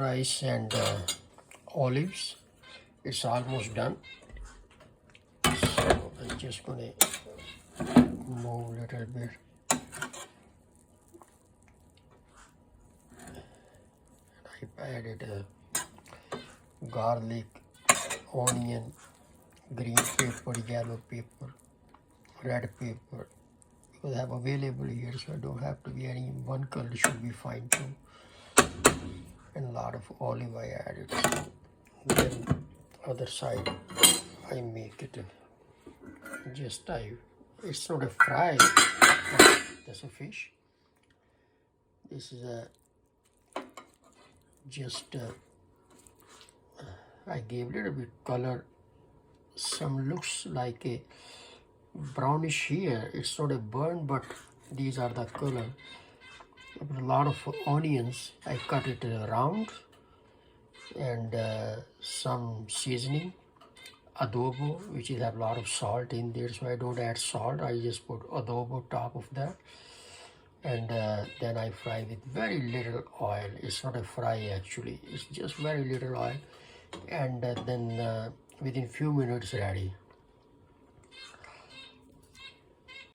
rice and olives. It's almost done. So I'm just gonna move a little bit. I added garlic, onion, green pepper, yellow pepper, red pepper, because I have available here, so I don't have to be any one color, should be fine too. And a lot of olive I added. Then other side I make it just it's not a fry, that's a fish. This is a just I gave a little bit color. Some looks like a brownish here. It's not a burn, but these are the color. A lot of onions. I cut it round, and some seasoning, adobo, which is have a lot of salt in there, so I don't add salt. I just put adobo top of that, and then I fry with very little oil. It's not a fry actually, it's just very little oil, and then within few minutes ready.